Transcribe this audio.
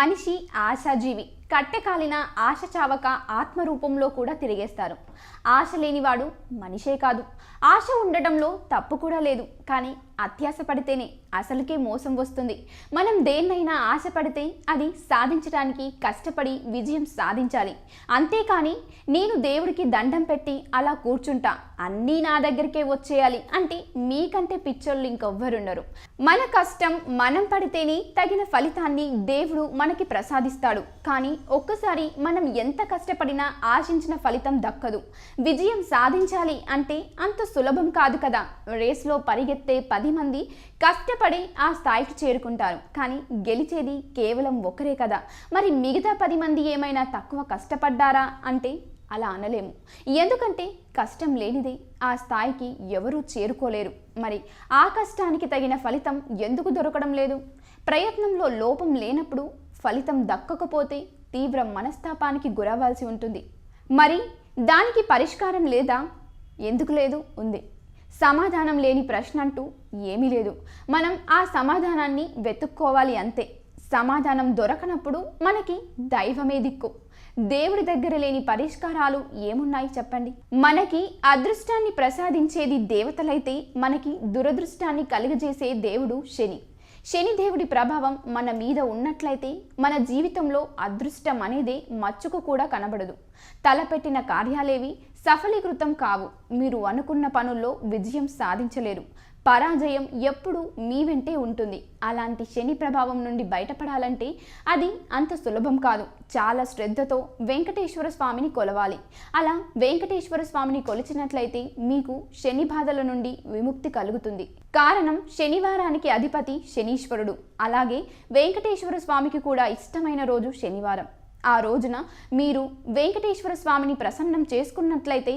మనిషి ఆశాజీవి. కట్టెకాలిన ఆశ చావక ఆత్మరూపంలో కూడా తిరిగేస్తారు. ఆశ లేనివాడు మనిషే కాదు. ఆశ ఉండటంలో తప్పు కూడా లేదు. కానీ అత్యాశ పడితేనే అసలుకే మోసం వస్తుంది. మనం దేన్నైనా ఆశ పడితే అది సాధించడానికి కష్టపడి విజయం సాధించాలి. అంతేకాని నేను దేవుడికి దండం పెట్టి అలా కూర్చుంటా, అన్నీ నా దగ్గరికే వచ్చేయాలి అంటే మీకంటే పిచ్చోళ్ళు ఇంకెవ్వరుండరు. మన కష్టం మనం పడితేనే తగిన ఫలితాన్ని దేవుడు మనకి ప్రసాదిస్తాడు. కానీ ఒక్కసారి మనం ఎంత కష్టపడినా ఆశించిన ఫలితం దక్కదు. విజయం సాధించాలి అంటే అంత సులభం కాదు కదా. రేస్లో పరిగెత్తే 10 మంది కష్టపడి ఆ స్థాయికి చేరుకుంటారు. కానీ గెలిచేది కేవలం ఒకరే కదా. మరి మిగతా 10 మంది ఏమైనా తక్కువ కష్టపడ్డారా అంటే అలా అనలేము. ఎందుకంటే కష్టం లేనిదే ఆ స్థాయికి ఎవరూ చేరుకోలేరు. మరి ఆ కష్టానికి తగిన ఫలితం ఎందుకు దొరకడం లేదు? ప్రయత్నంలో లోపం లేనప్పుడు ఫలితం దక్కకపోతే తీవ్ర మనస్తాపానికి గురవ్వాల్సి ఉంటుంది. మరి దానికి పరిష్కారం లేదా? ఎందుకు లేదు? ఉంది. సమాధానం లేని ప్రశ్న అంటూ ఏమీ లేదు. మనం ఆ సమాధానాన్ని వెతుక్కోవాలి అంతే. సమాధానం దొరకనప్పుడు మనకి దైవమే దిక్కు. దేవుడి దగ్గర లేని పరిష్కారాలు ఏమున్నాయి చెప్పండి? మనకి అదృష్టాన్ని ప్రసాదించేది దేవతలైతే మనకి దురదృష్టాన్ని కలుగజేసే దేవుడు శని. శనిదేవుడి ప్రభావం మన మీద ఉన్నట్లయితే మన జీవితంలో అదృష్టం అనేదే మచ్చుకు కూడా కనబడదు. తలపెట్టిన కార్యాలేవి సఫలీకృతం కావు. మీరు అనుకున్న పనుల్లో విజయం సాధించలేరు. పరాజయం ఎప్పుడూ మీ వెంటే ఉంటుంది. అలాంటి శని ప్రభావం నుండి బయటపడాలంటే అది అంత సులభం కాదు. చాలా శ్రద్ధతో వెంకటేశ్వర స్వామిని కొలవాలి. అలా వెంకటేశ్వర స్వామిని కొలిచినట్లయితే మీకు శని బాధల నుండి విముక్తి కలుగుతుంది. కారణం శనివారానికి అధిపతి శనీశ్వరుడు. అలాగే వెంకటేశ్వర స్వామికి కూడా ఇష్టమైన రోజు శనివారం. ఆ రోజున మీరు వెంకటేశ్వర స్వామిని ప్రసన్నం చేసుకున్నట్లయితే